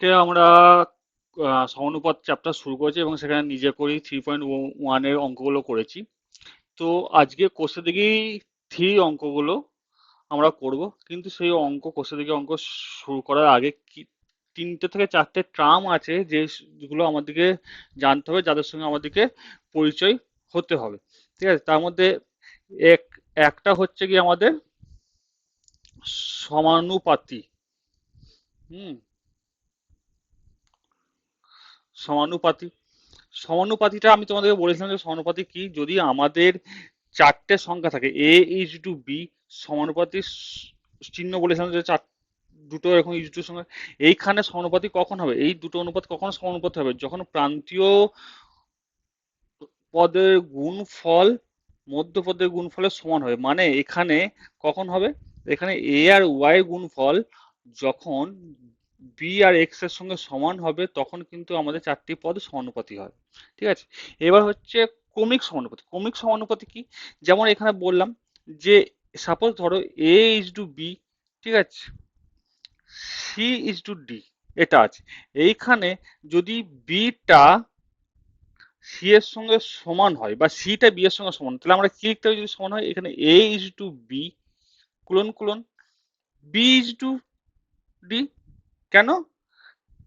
কে আমরা সমানুপাত চ্যাপ্টার শুরু করেছি এবং সেখানে নিজে করেই 3.1 এর অঙ্কগুলো করেছি। তো আজকে কোষে দিকেই থ্রি অঙ্কগুলো আমরা করব, কিন্তু সেই কোষে দিকে অঙ্ক শুরু করার আগে কি তিনটে থেকে চারটে ট্রাম আছে যেগুলো আমাদেরকে জানতে হবে, যাদের সঙ্গে আমাদেরকে পরিচয় হতে হবে। ঠিক আছে, তার মধ্যে এক একটা হচ্ছে কি আমাদের সমানুপাতি। হুম, সমানুপাতি। সমানুপাতিটা আমি তোমাদেরকে বলেছিলাম যে সমানুপাতি কি, যদি আমাদের চারটে সংখ্যা থাকে এ ইজ টু বি, সমানুপাতি চিহ্ন বলেছিলাম যে দুটো এরকম ইজ টু সংখ্যা। এইখানে সমানুপাতি কখন হবে, এই দুটো অনুপাত কখন সমানুপাতি হবে, যখন প্রান্তীয় পদের গুণফল মধ্য পদের গুণফলের সমান হবে। মানে এখানে কখন হবে, এখানে এ আর ওয়াই গুণফল যখন বি আর এক্স এর সঙ্গে সমান হবে, তখন কিন্তু আমাদের চারটি পদ সমানুপাতি হয়। ঠিক আছে, এবার হচ্ছে ক্রমিক সমানুপাতি। ক্রমিক সমানুপাতি কি, যেমন এখানে বললাম যে সাপোজ ধরো এ ইজ টু বি, ঠিক আছে, সি ইজ টু ডি, এটা আছে। এইখানে যদি বিটা সি এর সঙ্গে সমান হয় বা সিটা বি এর সঙ্গে সমান, তাহলে আমরা কি লিখতে হবে যদি সমান হয়, এখানে A is to B colon colon B is to D. কেন,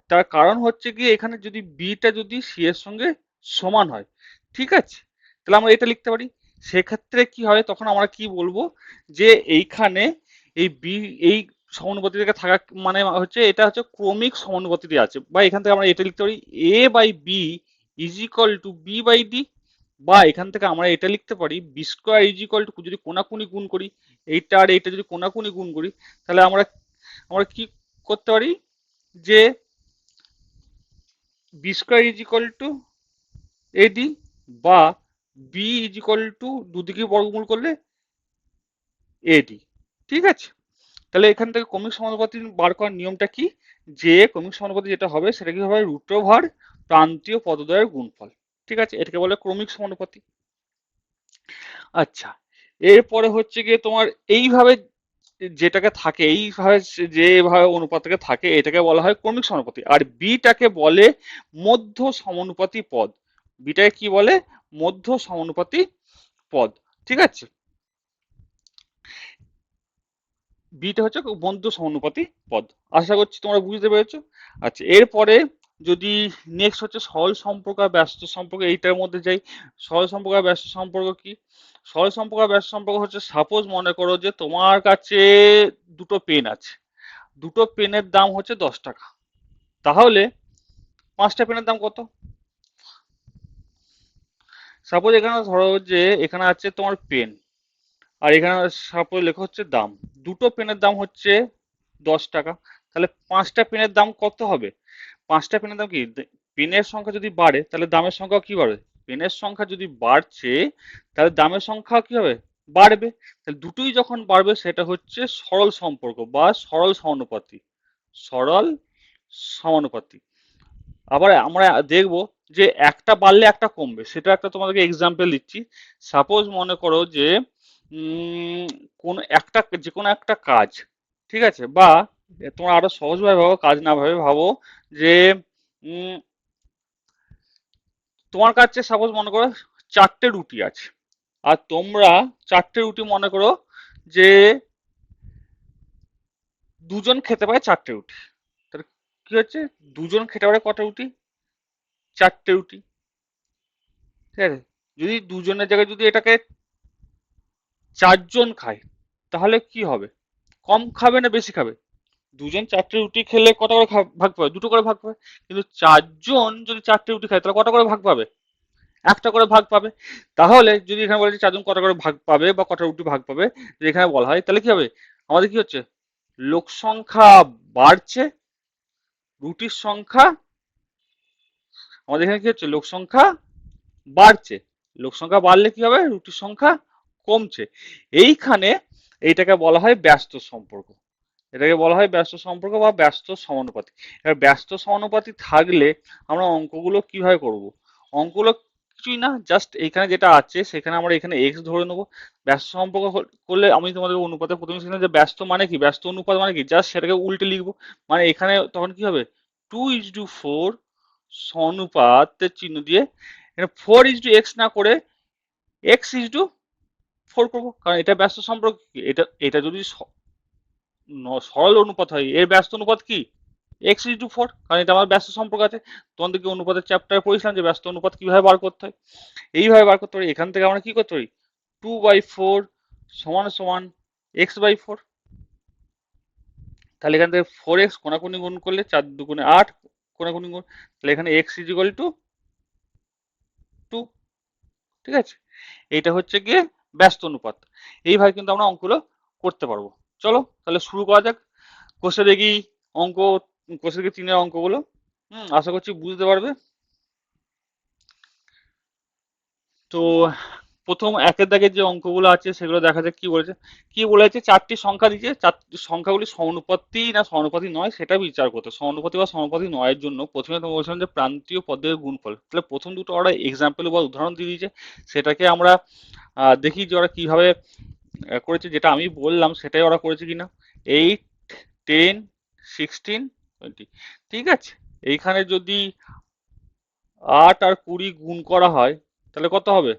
তার কারণ হচ্ছে কি এখানে যদি বিটা যদি সি এর সঙ্গে সমান হয়, ঠিক আছে, তাহলে আমরা এটা লিখতে পারি। সেক্ষেত্রে কি হয়, তখন আমরা কি বলবো যে এইখানে এই বি এই সমানুপাতি থেকে থাকা মানে হচ্ছে এটা হচ্ছে ক্রমিক সমানুপাতিতে আছে, বা এখান থেকে আমরা এটা লিখতে পারি A by B is equal to B by D. বা এখান থেকে আমরা এটা লিখতে পারি B square is equal to, যদি কোনাকুনি গুণ করি এইটা আর এইটা যদি কোনাকুনি গুণ করি, তাহলে আমরা আমরা কি করতে পারি যে B square is equal to AD, বা বি ইজ ইকুয়াল টু দুদিকে বর্গমূল করলে এডি। ঠিক আছে, তাহলে এখান থেকে ক্রমিক সমানুপাতি বার করার নিয়মটা কি, যে ক্রমিক সমানুপাতি যেটা হবে সেটা কি হবে রুট ওভার প্রান্তীয় পদদ্বয়ের গুণফল। ঠিক আছে, এটাকে বলে ক্রমিক সমানুপাতি। আচ্ছা, এরপরে হচ্ছে গিয়ে তোমার এইভাবে যেটাকে থাকে, এইভাবে যেভাবে অনুপাতকে থাকে এটাকে বলা হয় ক্রমিক সমানুপাতি। আর বিটাকে বলে মধ্য সমানুপাতি পদ। বিটাকে কি বলে, মধ্য সমানুপাতি পদ। ঠিক আছে, বিটা হচ্ছে মধ্য সমানুপাতি পদ। আশা করছি তোমরা বুঝতে পেরেছো। আচ্ছা, এরপরে যদি নেক্সট হচ্ছে সরল সম্পর্ক আর ব্যস্ত সম্পর্ক, এইটার মধ্যে যাই। সরল সম্পর্ক আর ব্যস্ত সম্পর্ক কি, সরল সম্পর্ক আর ব্যস্ত সম্পর্ক হচ্ছে সাপোজ মনে করো যে তোমার কাছে দুটো পেন আছে, দুটো পেনের দাম হচ্ছে 10 টাকা, তাহলে পাঁচটা পেনের দাম কত। সাপোজ এখানে ধরো যে এখানে আছে তোমার পেন, আর এখানে সাপোজ লেখা হচ্ছে দাম, দুটো পেনের দাম হচ্ছে 10 টাকা, তাহলে পাঁচটা পেনের দাম কত হবে। পাঁচটা পেনের দাম কি, পেনের সংখ্যা যদি বাড়ে তাহলে দামের সংখ্যা কি বাড়বে, পেনের সংখ্যা যদি বাড়ছে তাহলে দামের সংখ্যা কি হবে, বাড়বে। তাহলে দুটোই যখন বাড়বে সেটা হচ্ছে সরল সম্পর্ক বা সরল সমানুপাতি। সরল সমানুপাতি। আবার আমরা দেখব যে একটা বাড়লে একটা কমবে, সেটা একটা তোমাদেরকে এক্সাম্পল দিচ্ছি। সাপোজ মনে করো যে কোন একটা যে কোনো একটা কাজ, ঠিক আছে, বা তোমরা আরো সহজভাবে ভাবো, কাজ না ভাবে ভাবো যে উম, তোমার কাছে সাপোজ মনে করো চারটে রুটি আছে, আর তোমরা চারটে রুটি মনে করো যে দুজন খেতে পারে চারটে রুটি, তাহলে কি হচ্ছে, দুজন খেতে পারে কটা রুটি, চারটে রুটি। ঠিক আছে, যদি দুজনের জায়গায় যদি এটাকে চারজন খায়, তাহলে কি হবে, কম খাবে না বেশি খাবে, দুজন চারটে রুটি খেলে কটা করে ভাগ পাবে, দুটো করে ভাগ পাবে। কিন্তু চারজন যদি চারটে রুটি খায় তাহলে কটা করে ভাগ পাবে, একটা করে ভাগ পাবে। তাহলে যদি এখানে বলে যে চারজন কটা করে ভাগ পাবে বা কটা রুটি ভাগ পাবে, যদি এখানে বলা হয় তাহলে কি হবে, আমাদের কি হচ্ছে, লোক সংখ্যা বাড়ছে, রুটির সংখ্যা, আমাদের এখানে কি হচ্ছে, লোক সংখ্যা বাড়ছে। লোক সংখ্যা বাড়লে কি হবে, রুটির সংখ্যা কমছে। এইখানে এইটাকে বলা হয় ব্যস্ত সম্পর্ক। এটাকে বলা হয় ব্যস্ত সম্পর্ক বা ব্যস্ত সমানুপাতি। এবার ব্যস্ত সমানুপাতি থাকলে আমরা অঙ্কগুলো কিভাবে করব, অঙ্কগুলো কিছুই না, জাস্ট এখানে যেটা আছে সেখানে আমরা এখানে এক্স ধরে নেবো। ব্যস্ত সম্পর্ক করলে আমি তোমাদের অনুপাতে প্রথমে শিখলাম যে ব্যস্ত মানে কি, ব্যস্ত অনুপাত মানে কি, জাস্ট সেটাকে উল্টে লিখবো। মানে এখানে তখন কি হবে, 2:4 সমানুপাতের চিহ্ন দিয়ে, এটা 4:x না করে x:4 করবো, কারণ এটা ব্যস্ত সম্পর্ক কি, এটা এটা যদি সরল অনুপাত হয়, এর ব্যস্ত অনুপাত কি x:4, কারণ এটা আমার ব্যস্ত সম্পর্ক আছে। তোমাদেরকে অনুপাতের চ্যাপ্টারে পড়েছিলাম যে ব্যস্ত অনুপাত কিভাবে বার করতে হয়, এইভাবে বার করতে পারি। এখান থেকে আমরা কি করতে পারি, 2/4 সমান সমান x/4। তাহলে এখান থেকে 4x কোনাকুনি গুণ করলে 4×2 = 8, কোনাকুনি গুণ, তাহলে এখানে x=2। ঠিক আছে, এইটা হচ্ছে গিয়ে ব্যস্ত অনুপাত। এইভাবে কিন্তু আমরা অঙ্কগুলো করতে পারবো। চলো তাহলে শুরু করা যাক। কষে দেখি অঙ্ক, কষে দেখি 3-এর অঙ্কগুলো। আশা করছি বুঝতে পারবে। তো প্রথম একের দাগের যে অঙ্কগুলো আছে সেগুলো দেখা যাক কি বলেছে। কি বলেছে, 4টি সংখ্যা দিয়েছে, 4টি সংখ্যাগুলি সমানুপাতি না সমানুপাতি নয় সেটা বিচার করতে। সমানুপাতি বা সমানুপাতি নয়ের জন্য প্রথমে তুমি বলছিলাম যে প্রান্তীয় পদের গুণফল। তাহলে প্রথম দুটো ওরা এক্সাম্পল বা উদাহরণ দিয়ে দিয়েছে, সেটাকে আমরা দেখি যে ওরা কিভাবে করেছে। যেটা আমি বললাম সেটাই ওরা করেছে কিনা। 8, 10, 16, 20। ঠিক আছে, এইখানে যদি 8 আর 20 গুণ করা হয় তাহলে কত হবে,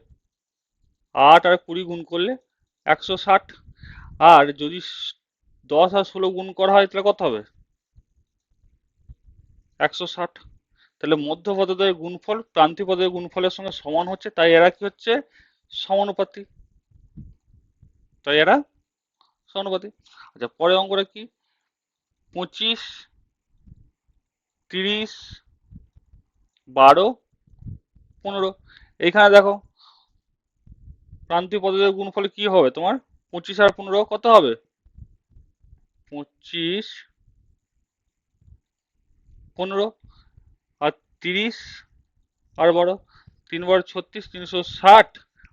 8 আর 20 গুণ করলে 160। আর যদি 10 আর 16 গুণ করা হয় তাহলে কত হবে, 160। তাহলে মধ্য পদদ্বয়ের গুণফল প্রান্তীয় পদের গুণফলের সঙ্গে সমান হচ্ছে, তাই এরা কি হচ্ছে, সমানুপাতি। তাই এরা সমানুপাতি। আচ্ছা, পরের অঙ্কটা কি, 25, 30, 12, 15। এইখানে দেখো প্রান্তীয় পদের গুণফল কি হবে তোমার, 25 আর 15 কত হবে, 25, 15। আর 30 আর 12, 3 বার 36, 360।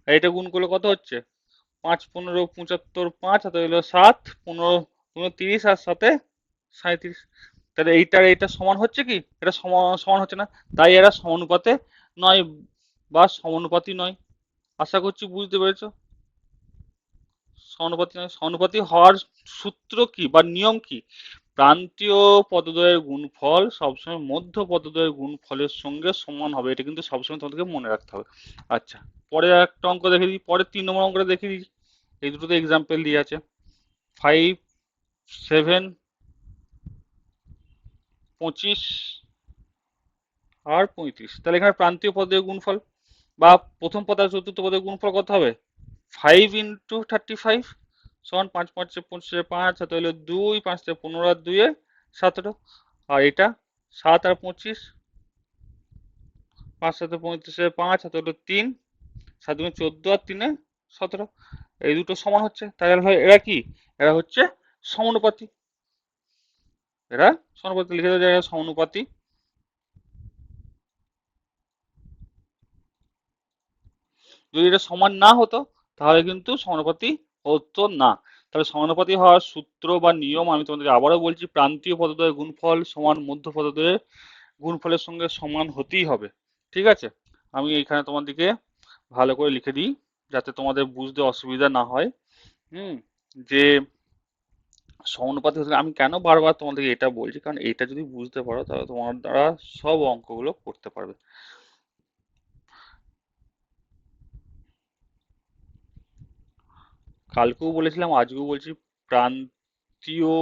আর এটা গুণ করলে কত হচ্ছে, 5, 15, 75, 5 হাতে হলো 7, 15, 30 আর 7-এ 37। তাহলে এইটার এইটা সমান হচ্ছে কি, এটা সমান সমান হচ্ছে না, তাই এরা সমানুপাতে নয় বা সমানুপাতি নয়। আশা করছি বুঝতে পেরেছো। সমানুপাতি নয়, সমানুপাতি হওয়ার সূত্র কি বা নিয়ম কি, প্রান্তীয় পদদ্বয়ের গুণফল সবসময় মধ্য পদদ্বয়ের গুণফলের সঙ্গে সমান হবে, এটা কিন্তু সবসময় তোমাদেরকে মনে রাখতে হবে। আচ্ছা, পরে একটা অঙ্ক দেখে দিই, পরের 3 নম্বর অঙ্কটা দেখে দিই। এই দুটোতে এক্সাম্পল দিয়ে আছে, 5, 7, 25 আর 35। তাহলে এখানে প্রান্তীয় পদের গুণফল বা প্রথম পদ আর চতুর্থ পদের গুণফল কত হবে, 5 × 35 সমান 5, 5, 25, 5 হাতে হলো 2, 5, 15 আর 2, 17। আর এটা 7 আর 25, 5, 7, 35, 5 হাতে হলো 3, 7, 14 আর 3, 17। এই দুটো সমান হচ্ছে, তাহলে এরা কি, এরা হচ্ছে সমানুপাতি। এরা সমানুপাতি, লিখে দেওয়া যায় সমানুপাতি। যদি এটা সমান না হতো তাহলে কিন্তু সমানুপাতি হতো না। তাহলে সমানুপাতি হওয়ার সূত্র বা নিয়ম আমি তোমাদের আবারও বলছি, প্রান্তীয় পদদ্বয়ের গুণফল সমান মধ্য পদদ্বয়ের গুণফলের সঙ্গে সমান হতেই হবে। ঠিক আছে, আমি এইখানে তোমাদেরকে ভালো করে লিখে দিই যাতে তোমাদের বুঝতে অসুবিধা না হয়। যে সমানুপাতি হতে আমি কেন বারবার তোমাদেরকে এটা বলছি, কারণ এটা যদি বুঝতে পারো তাহলে তোমার দ্বারা সব অঙ্কগুলো করতে পারবে। কালকেও বলেছিলাম, আজকেও বলছি, প্রান্তীয়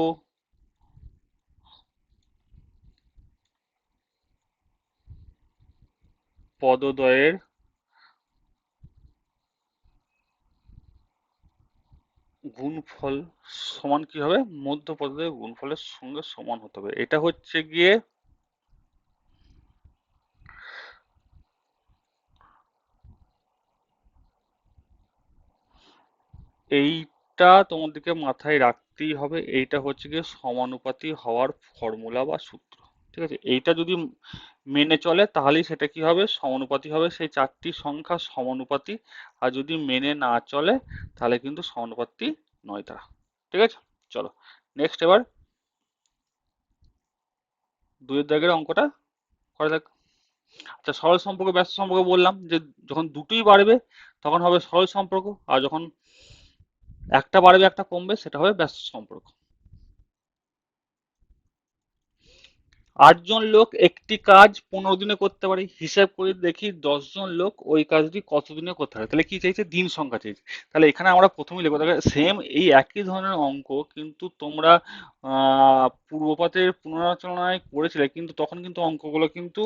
পদদ্বয়ের গুণফল সমান কি হবে, মধ্য পদদ্বয়ের গুণফলের সঙ্গে সমান হতে হবে। এটা হচ্ছে গিয়ে এইটা তোমাদেরকে মাথায় রাখতেই হবে, এইটা হচ্ছে গিয়ে সমানুপাতি হওয়ার ফর্মুলা বা সূত্র। ঠিক আছে, এইটা যদি মেনে চলে তাহলেই সেটা কি হবে, সমানুপাতি হবে, সেই 4টি সংখ্যা সমানুপাতি। আর যদি মেনে না চলে তাহলে কিন্তু সমানুপাতি নয় তারা। ঠিক আছে, চলো নেক্সট এবার 2-এর দাগের অঙ্কটা করা যাক। আচ্ছা, সরল সম্পর্ক ব্যস্ত সম্পর্ক বললাম যে যখন দুটোই বাড়বে তখন হবে সরল সম্পর্ক, আর যখন একটা বাড়বে একটা কমবে সেটা হবে ব্যস্ত সম্পর্ক। 8 জন লোক একটি কাজ 15 দিনে করতে পারে, হিসাব করে দেখি 10 জন লোক ওই কাজটি কত দিনে করতে পারে। তাহলে কি চাইছে? দিন সংখ্যা চাইছে। তাহলে এখানে আমরা প্রথমেই লিখবো, দেখো সেম এই একই ধরনের অঙ্ক কিন্তু তোমরা পূর্বপাতের পুনরালোচনায় করেছিলে, কিন্তু তখন কিন্তু অঙ্কগুলো কিন্তু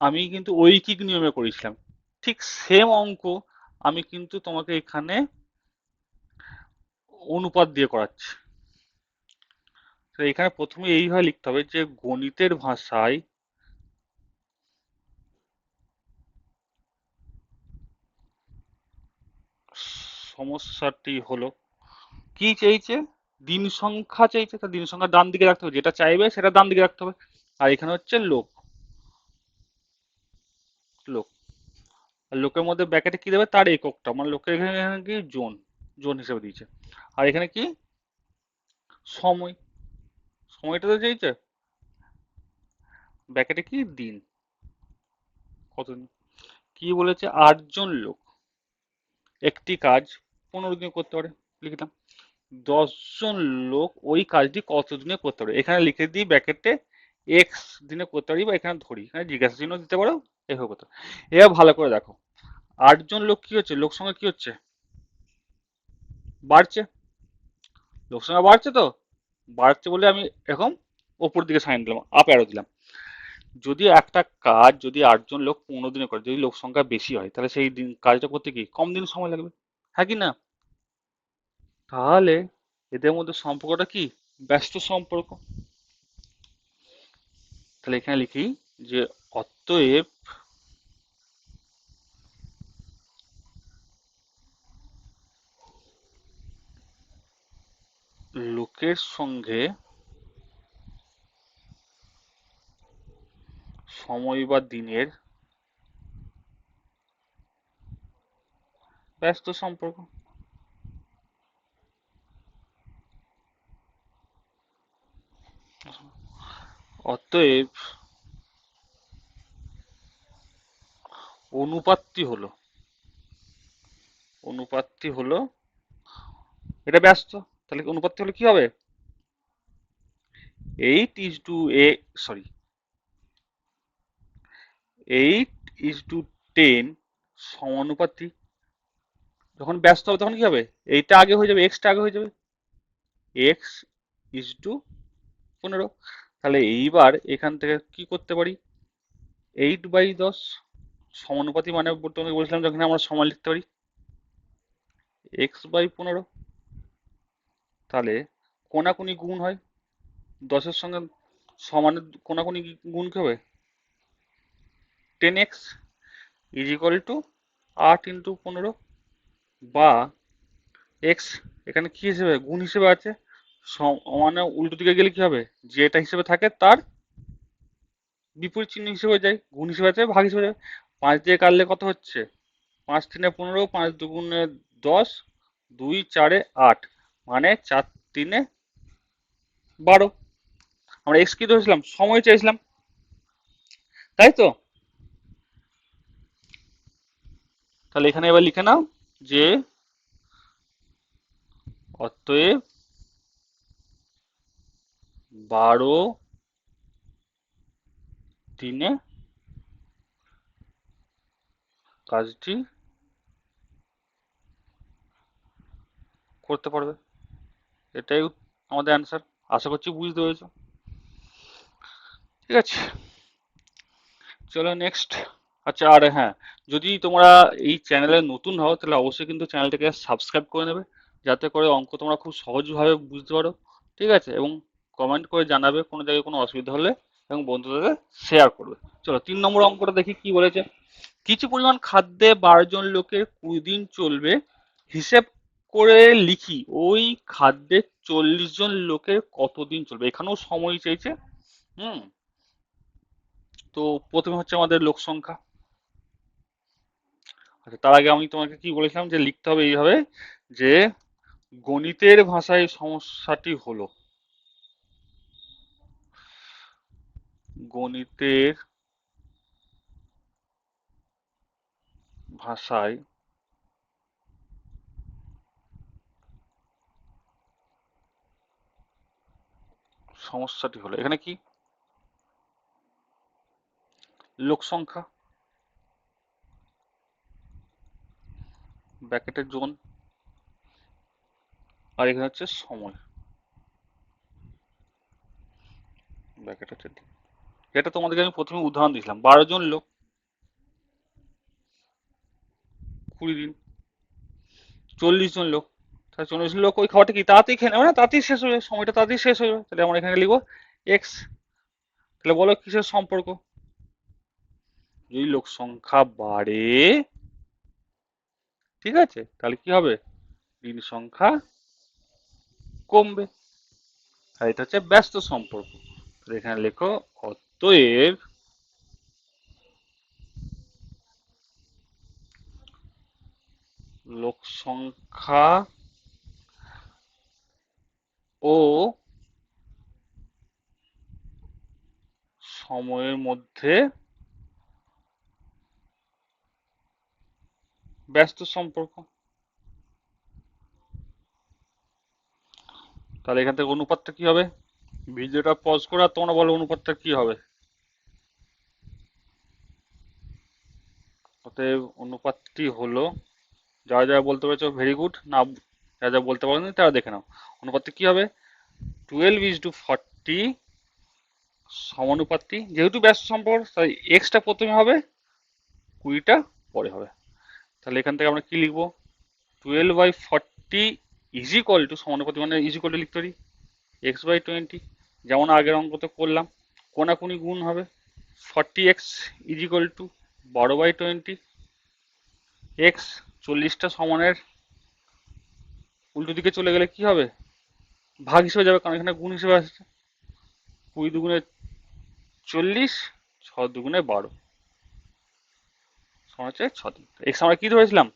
আমি কিন্তু ঐকিক নিয়মে করেছিলাম। ঠিক সেম অঙ্ক আমি কিন্তু তোমাকে এখানে অনুপাত দিয়ে করাচ্ছি। তো এখানে প্রথমে এইভাবে লিখতে হবে যে গণিতের ভাষায় সমস্যাটি হলো, কি চাইছে? দিন সংখ্যা চাইছে, তা দিন সংখ্যা ডান দিকে রাখতে হবে, যেটা চাইবে সেটা ডান দিকে রাখতে হবে। আর এখানে হচ্ছে লোক, লোক আর লোকের মধ্যে ব্র্যাকেটে কি দেবে? তার এককটা, মানে লোকের এখানে এখানে কি জোন, জোন হিসেবে দিয়েছে। আর এখানে কি? সময়, সময়টা তো চাইছে, ব্র্যাকেটে কি? দিন, কতদিন। কি বলেছে? 8 জন লোক একটি কাজ 15 দিনে করতে পারে, লিখলাম। 10 জন লোক ওই কাজটি কত দিনে করতে পারে, এখানে লিখে দিই ব্র্যাকেটে এক্স দিনে করতে পারি, বা এখানে ধরি, এখানে জিজ্ঞাসা চিহ্ন দিতে পারো, এভাবে করতে পারো। এবার ভালো করে দেখো, 8 জন লোক কি হচ্ছে? লোক সংখ্যা কি হচ্ছে? বাড়ছে। লোক সংখ্যা বাড়ছে তো, বাড়ছে বলে আমি এরকম ওপর দিকে সাইন দিলাম, আপ অ্যারো দিলাম। যদি একটা কাজ যদি 8 জন লোক 15 দিনে করে, যদি লোক সংখ্যা বেশি হয়, তাহলে সেই দিন কাজটা করতে কি কম দিন সময় লাগবে, হ্যাঁ কি না? তাহলে এদের মধ্যে সম্পর্কটা কি? ব্যস্ত সম্পর্ক। তাহলে এখানে লিখি যে অতএব লোকের সঙ্গে সময় বা দিনের ব্যস্ত সম্পর্ক। অতএব অনুপাতটি হলো, অনুপাতটি হলো, এটা ব্যস্ত, তাহলে অনুপাতটি হলো কি হবে? 8:a, sorry, 8:10 সমানুপাতি। যখন ব্যস্ত হবে তখন কি হবে? এইটা আগে হয়ে যাবে, এক্সটা আগে হয়ে যাবে, x:15। তাহলে এইবার এখান থেকে কি করতে পারি? 8/10 সমানুপাতি, মানে তোমাকে বলছিলাম যখন আমরা সমান লিখতে পারি x/15। তাহলে কোনাকুনি গুণ হয়, 10-এর সঙ্গে সমানের কোনাকুনি গুণ কি হবে? 10x ইজ ইকুয়াল টু 8 × 15, বা এক্স এখানে কি হিসেবে? গুণ হিসেবে আছে, মানে উল্টো দিকে গেলে কি হবে? যেটা হিসেবে থাকে তার বিপরীত চিহ্ন হিসেবে যায়, গুণ হিসেবে আছে, ভাগ হিসেবে যায়। 5 দিয়ে কাটলে কত হচ্ছে? 5×3 = 15, 5×2 = 10, 2×4 = 8, মানে 4×3 = 12। আমরা এক্স কি ধরেছিলাম? সময় চাইছিলাম, তাই তো? তাহলে এখানে এবার লিখে নাও যে অতএব 12 দিনে কাজটি করতে পারবে। এটাই আমাদের অ্যান্সার। আশা করছি বুঝতে পেরেছো। ঠিক আছে, চলো নেক্সট। আচ্ছা, আর হ্যাঁ, যদি তোমরা এই চ্যানেলে নতুন হও তাহলে অবশ্যই কিন্তু চ্যানেলটাকে সাবস্ক্রাইব করে নেবে, যাতে করে অঙ্ক তোমরা খুব সহজভাবে বুঝতে পারো। ঠিক আছে, এবং কমেন্ট করে জানাবে কোনো জায়গায় কোনো অসুবিধা হলে, এবং বন্ধুদের শেয়ার করবে। চলো 3 নম্বর অঙ্কটা দেখি কি বলেছে। কিছু পরিমাণ খাদ্যে 12 জন লোকের 20 দিন চলবে, হিসেব করে লিখি ওই খাদ্যে 40 জন লোকের কতদিন চলবে। এখানেও সময় চাইছে। হুম। তো প্রথমে হচ্ছে আমাদের লোক সংখ্যা। আচ্ছা, তার আগে আমি তোমাকে কি বলেছিলাম যে লিখতে হবে এইভাবে, যে গণিতের ভাষায় সমস্যাটি হলো, গণিতের ভাষায় সমস্যাটি হলো, এখানে কি? লোক সংখ্যা, ব্র্যাকেটের জোন, আর এখানে হচ্ছে সময়, ব্র্যাকেট হচ্ছে দিন। এটা তোমাদেরকে আমি প্রথমে উদাহরণ দিয়েছিলাম, 12 জন লোক 20 দিন, 40 জন লোক, তাহলে 40 জন লোক ওই খাবারটা কি তাড়াতাড়ি খেয়ে নেবে না, তাড়াতাড়ি শেষ হয়ে যাবে, সময়টা তাড়াতাড়ি শেষ হয়ে যাবে, তাহলে আমরা এখানে লিখবো এক্স। তাহলে বলো কিসের সম্পর্ক? যদি লোক সংখ্যা বাড়ে, ঠিক আছে, তাহলে কি হবে? দিন সংখ্যা কমবে। আর এটা হচ্ছে ব্যস্ত সম্পর্ক। তাহলে এখানে লেখো অতএব লোক সংখ্যা ও সময়ের মধ্যে ব্যস্ত সম্পর্ক। তাহলে এখান থেকে অনুপাতটা কি হবে? ভিডিওটা পজ করে আর তোমরা বলো অনুপাতটা কি হবে। অতএব অনুপাতটি হলো, যারা যারা বলতে পেরেছো ভেরি গুড, না যারা যারা বলতে পারোনি তারা দেখে নাও। অনুপাতটি কি হবে? 12:40 সমানুপাতটি, যেহেতু ব্যস্ত সম্পর্ক তাই এক্সটা প্রথমে হবে, 20টা পরে হবে। তাহলে এখান থেকে আমরা কি লিখবো? 12/40 ইজ ইকুয়াল টু, সমানুপাতি মানে ইজ ইকুয়াল টু লিখতে পারি x/20, যেমন আগের অঙ্কতে করলাম, কোনাকুনি গুণ হবে। 40x is equal to 12/20, x 40টা সমানের উল্টো দিকে চলে গেলে কি হবে? ভাগ হিসেবে যাবে, কারণ এখানে গুণ হিসেবে আসছে। 20 দুগুণে 40, 6 দুগুণে 12, সমান হচ্ছে 6 দিন। এক্স আমরা কি ধরেছিলাম?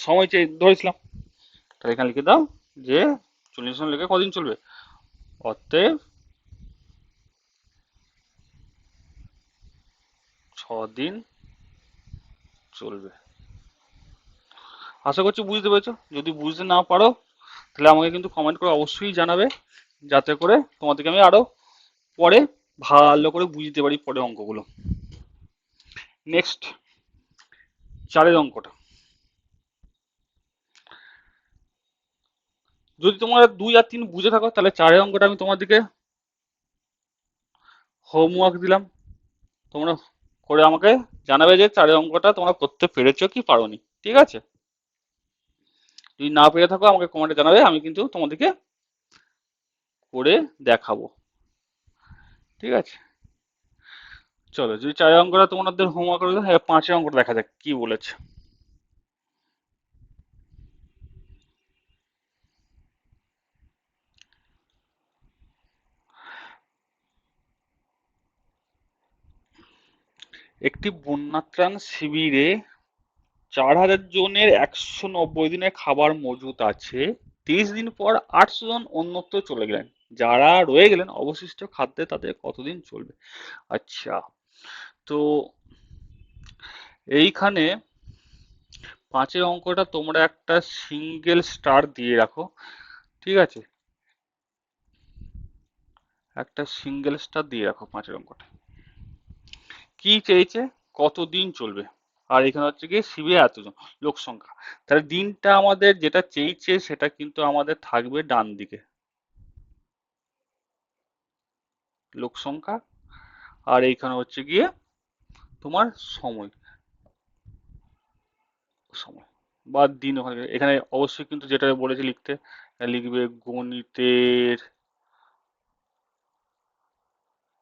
সময় ধরেছিলাম। তাহলে এখানে লিখে দাও যে 40 জন লেগে কদিন চলবে, অতএব 6 দিন চলবে। আশা করছি বুঝতে পেরেছো। যদি বুঝতে না পারো তাহলে আমাকে কিন্তু কমেন্ট করে অবশ্যই জানাবে, যাতে করে তোমাদেরকে আমি আরো পরে ভালো করে বুঝতে পারি পরে অঙ্কগুলো। নেক্সট, 4 অঙ্কটা, যদি তোমরা 2 আর 3 বুঝে থাকো তাহলে 4 অঙ্কটা আমি তোমাদেরকে হোমওয়ার্ক দিলাম, তোমরা করে আমাকে জানাবে যে 4 অঙ্কটা তোমরা করতে পেরেছো কি পারোনি। ঠিক আছে? যদি না পেরে থাকো আমাকে কমেন্টে জানাবে, আমি কিন্তু তোমাদেরকে করে দেখাবো। ঠিক আছে? চলো, যদি 4 অঙ্কটা তোমাদের হোমওয়ার্ক করে দাও, 5 অঙ্কটা দেখা যাক কি বলেছে। একটি বন্যাত্রাণ শিবিরে 4,000 জনের 190 দিনের খাবার মজুত আছে। 30 দিন পর 800 জন অন্যত্র চলে গেলেন। যারা রয়ে গেলেন অবশিষ্ট খাদ্যে তাদের কতদিন চলবে? আচ্ছা, তো এইখানে 5 অঙ্কটা তোমরা একটা সিঙ্গেল স্টার দিয়ে রাখো। ঠিক আছে? একটা সিঙ্গেল স্টার দিয়ে রাখো 5 অঙ্কটা। কি চেয়েছে? কতদিন চলবে। আর এখানে হচ্ছে কি শিবিরে এতজন লোক সংখ্যা, তাহলে দিনটা আমাদের যেটা চেয়েছে সেটা কিন্তু আমাদের থাকবে ডান দিকে, লোক সংখ্যা, আর এইখানে হচ্ছে গিয়ে তোমার সময়, সময় বা দিন ওখানে। এখানে অবশ্যই কিন্তু যেটা বলেছে লিখতে, লিখবে গণিতের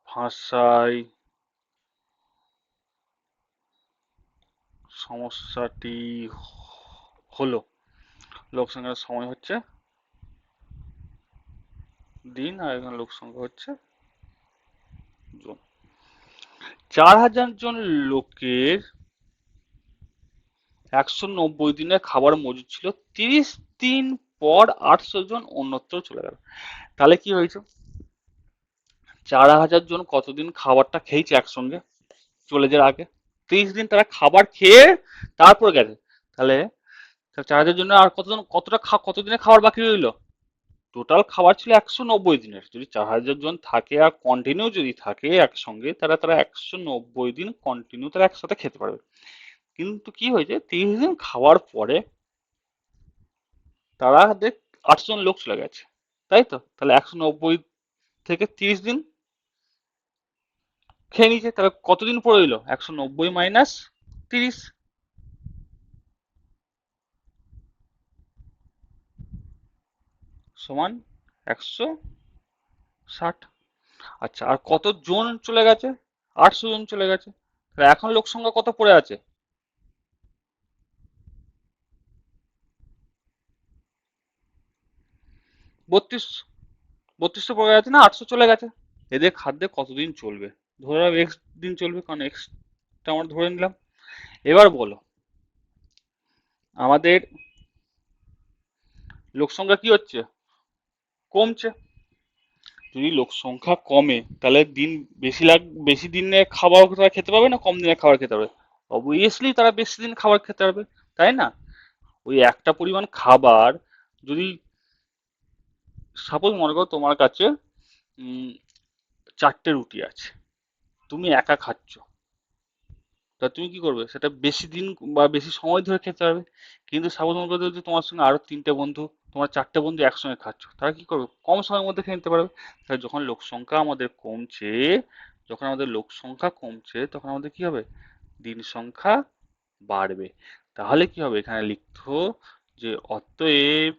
ভাষায় সমস্যাটি হলো, লোক সংখ্যার সময় হচ্ছে দিন, আর এখানে লোক সংখ্যা হচ্ছে জন। 4,000 জন লোকের 190 দিনের খাবার মজুদ ছিল। 30 দিন পর 800 জন অন্যত্র চলে গেল। তাহলে কি হয়েছে? 4,000 জন কতদিন খাবারটা খেয়েছে একসঙ্গে চলে যাওয়ার আগে? 30 দিন তারা খাবার খেয়ে তারপর গেছে। তাহলে 4,000 জন্য আর কতজন, কতদিনের খাবার বাকি রইলো? টোটাল খাবার ছিল 190 দিনের। যদি 4000 জন থাকে আর কন্টিনিউ যদি থাকে একসঙ্গে, তারা তারা 190 দিন কন্টিনিউ তারা একসাথে খেতে পারবে। কিন্তু কি হয়েছে, 30 দিন খাওয়ার পরে তারা দেখ 800 জন লোক চলে গেছে, তাই তো? তাহলে 190 থেকে 30 দিন খেয়ে নিয়েছে, তাহলে কতদিন পড়ে রইলো? 190 মাইনাস 30 সমান 160। আচ্ছা, আর কত জন চলে গেছে? 800 জন চলে গেছে। তাহলে এখন লোক সংখ্যা কত পড়ে আছে? 32। 3200 পড়ে গেছে না, 800 চলে গেছে। এদের খাদ্যে কতদিন চলবে? ধরে নাও এক্স দিন চলবে, কারণ এক্সটা আমরা ধরে নিলাম। এবার বলো, আমাদের লোক সংখ্যা কি হচ্ছে? কমছে। যদি লোক সংখ্যা কমে, তাহলে দিন বেশি দিনে খাবার তারা খেতে পারবে না কম দিনে খাবার খেতে পারবে? অবভিয়াসলি তারা বেশি দিন খাবার খেতে পারবে, তাই না? ওই একটা পরিমাণ খাবার, যদি সাপোজ মনে করো তোমার কাছে উম 4টে রুটি আছে, তুমি একা খাচ্ছ, তা তুমি কি করবে? সেটা বেশি দিন বা বেশি সময় ধরে খেতে পারবে। কিন্তু সাপোজ মনে করো যদি তোমার সঙ্গে আরো 3টে বন্ধু, তোমার 4টে বন্ধু একসঙ্গে খাচ্ছ, তারা কি করবে? কম সময়ের মধ্যে খেয়ে নিতে পারবে। তাহলে যখন লোক সংখ্যা আমাদের কমছে, তখন আমাদের কি হবে? দিন সংখ্যা বাড়বে। তাহলে কি হবে? এখানে লিখতো যে অতএব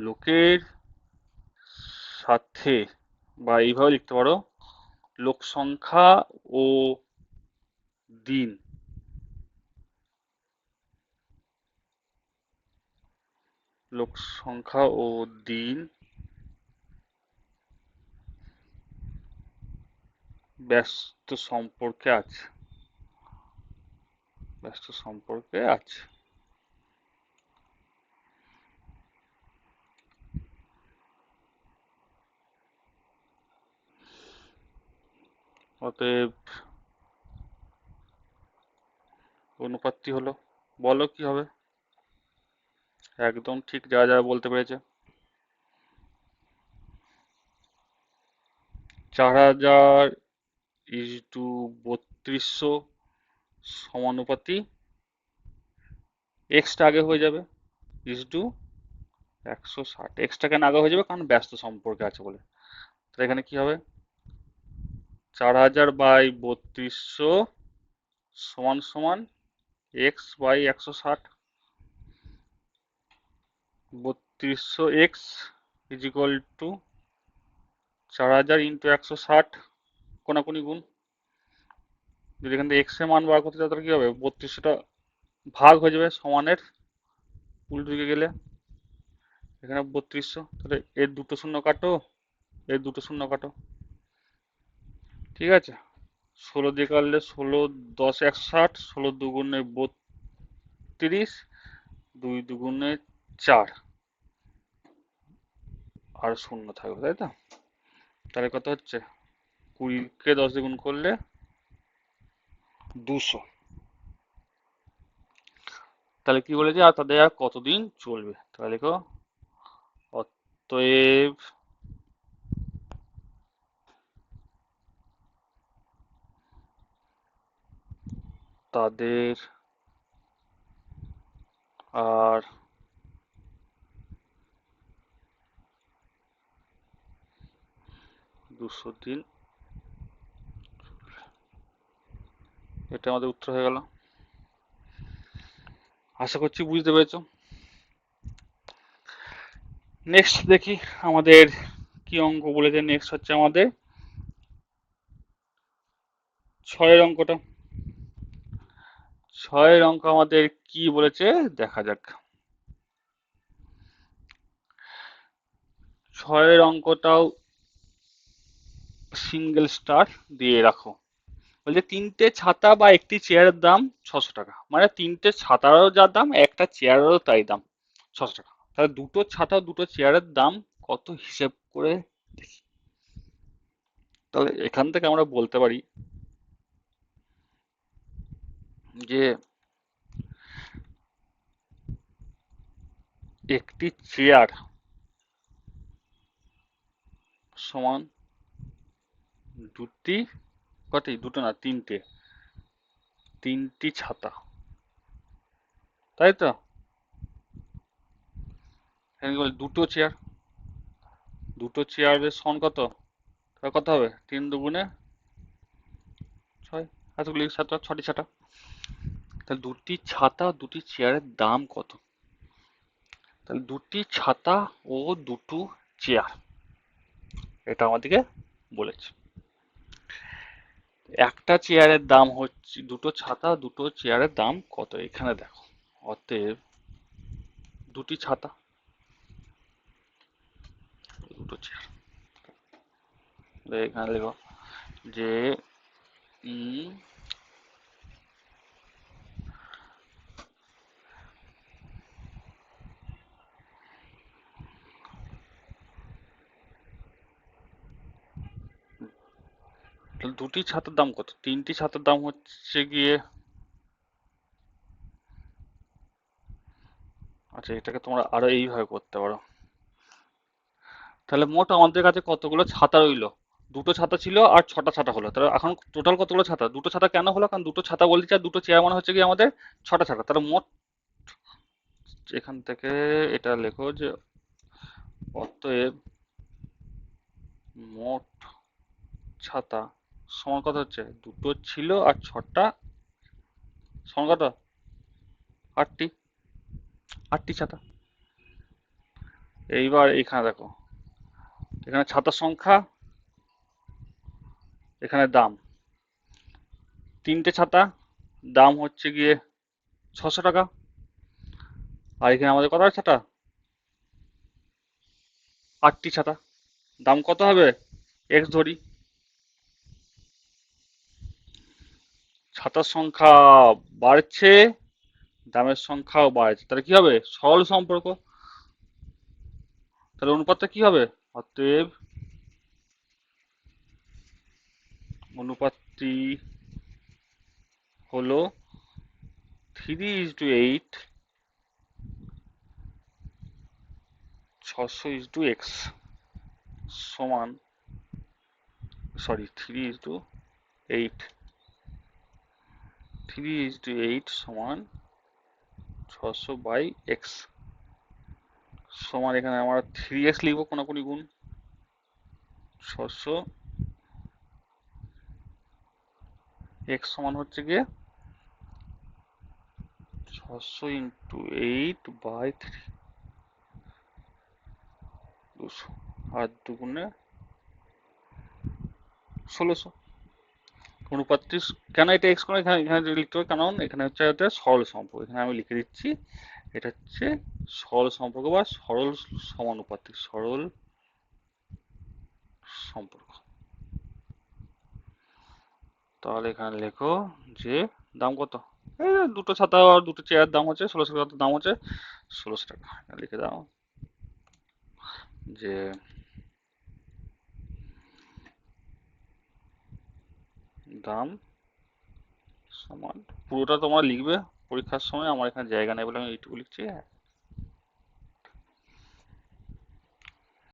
লোকের সাথে, বা এইভাবে লিখতে পারো, লোক সংখ্যা ও দিন, লোক সংখ্যা ও দিন ব্যস্ত সম্পর্কে আছে, ব্যস্ত সম্পর্কে আছে। অতএব অনুপাতটি হলো, বলো কি হবে? একদম ঠিক, যা যা বলতে পেরেছে। 4000 ইজ টু 3200 সমানুপাতি, এক্সটা আগে হয়ে যাবে, ইজ টু 160। এক্সটা কেন আগে হয়ে যাবে? কারণ ব্যস্ত সম্পর্কে আছে বলে। তাহলে এখানে কি হবে? 4000/3200 সমান সমান x/160। 3200x is equal two 4000 × 160, কোনাকুনি গুণ। যদি এখান থেকে এক্স এর মান বার করতে চাও, তাহলে কি হবে? 3200টা ভাগ হয়ে যাবে সমানের উল্টো দিকে গেলে, এখানে 3200, তাহলে এর দুটো শূন্য কাটো, এর দুটো শূন্য কাটো, ঠিক আছে? 16 দিয়ে কাটলে 16×10 = 160, 16×2 = 32, 2×2 = 4, আর শূন্য থাকবে, তাই তো? তাহলে কত হচ্ছে? 20কে 10 দিয়ে গুণ করলে 200। তাহলে কি বলেছে, আর তাদের আর কতদিন চলবে? তাহলে লেখো অতএব তাদের আর 200 দিন। এটা আমাদের উত্তর হয়ে গেল। আশা করছি বুঝতে পেরেছো। নেক্সট দেখি আমাদের কি অঙ্ক বলেছে। নেক্সট হচ্ছে আমাদের 6-এর অঙ্কটা। 6-এর অঙ্ক আমাদের কি বলেছে দেখা যাক। 6-এর অঙ্কটাও সিঙ্গেল স্টার দিয়ে রাখো। বলছে 3টে ছাতা বা একটি চেয়ারের দাম 600 টাকা, মানে 3টে ছাতারও যা দাম, একটা চেয়ারেরও তাই দাম 600 টাকা। তাহলে দুটো ছাতা দুটো চেয়ারের দাম কত হিসেব করে দেখি। তাহলে এখান থেকে আমরা বলতে পারি যে একটি চেয়ার সমান দুটি, কটি, দুটো না তিনটে, তিনটি ছাতা, তাই তো? এখানে কি বলে দুটো চেয়ার, দুটো চেয়ারের সমান কত, তাহলে কত হবে, 3 দুগুণে 6, এতগুলি ছাতা, 6টি ছাতা। তাহলে দুটি ছাতা দুটি চেয়ারের দাম কত? তাহলে দুটি ছাতা ও দুটো চেয়ার, এটা আমাদেরকে বলেছে। একটা চেয়ারের দাম হচ্ছে, দুটো ছাতা দুটো চেয়ারের দাম কত এখানে দেখো। অতএব দুটি ছাতা দুটো চেয়ার, এখানে লেখো যে উম, তাহলে দুটি ছাতার দাম কত, তিনটি ছাতার দাম হচ্ছে গিয়ে, আচ্ছা এটাকে তোমরা আরো এইভাবে করতে পারো। তাহলে মোট আমাদের কাছে কতগুলো ছাতা রইলো, দুটো ছাতা ছিল আর 6টা ছাতা হলো, তাহলে এখন টোটাল কতগুলো ছাতা, দুটো ছাতা কেন হলো, কারণ দুটো ছাতা বলছে আর দুটো চেয়ার মানে হচ্ছে কি আমাদের 6টা ছাতা, তাহলে মোট, এখান থেকে এটা লেখো যে অতএব মোট ছাতা সমান কত হচ্ছে, দুটো ছিল আর 6টা সমান কত, 8টি, 8টি ছাতা। এইবার এখানে দেখো, এখানে ছাতার সংখ্যা, এখানে দাম, তিনটে ছাতা দাম হচ্ছে গিয়ে 600 টাকা, আর এখানে আমাদের কত ছাতা, 8টি ছাতা, দাম কত হবে, এক্স ধরি, ছাতার সংখ্যা বাড়ছে, দামের সংখ্যাও বাড়ছে, তাহলে কি হবে, সরল সম্পর্ক, তাহলে অনুপাতটা কি হবে, অতএব অনুপাতটি হলো 3:8, 600:x সমান, সরি 3:8, 3:8 সমান 600/x সমান, এখানে আমরা 3x লিখবো কোনাকুনি গুণ, 600x সমান হচ্ছে গিয়ে 600 × 8/3, 200, আর দুগুণে 1600। অনুপাতটি কেন এটা এক্স করে এখানে এখানে লিখতে হবে, কারণ এখানে হচ্ছে একটা সরল সম্পর্ক, এখানে আমি লিখে দিচ্ছি, এটা হচ্ছে সরল সম্পর্ক বা সরল সমানুপাতিক, সরল সম্পর্ক। তাহলে এখানে লেখো যে দাম কত, এই দুটো ছাতা আর দুটো চেয়ার দাম হচ্ছে 1600 টাকা, দাম হচ্ছে 1600 টাকা, লিখে দাও যে দাম সমান, পুরোটা তোমরা লিখবে পরীক্ষার সময়, আমার এখানে জায়গা নেই বলে আমি এইটুকু লিখছি।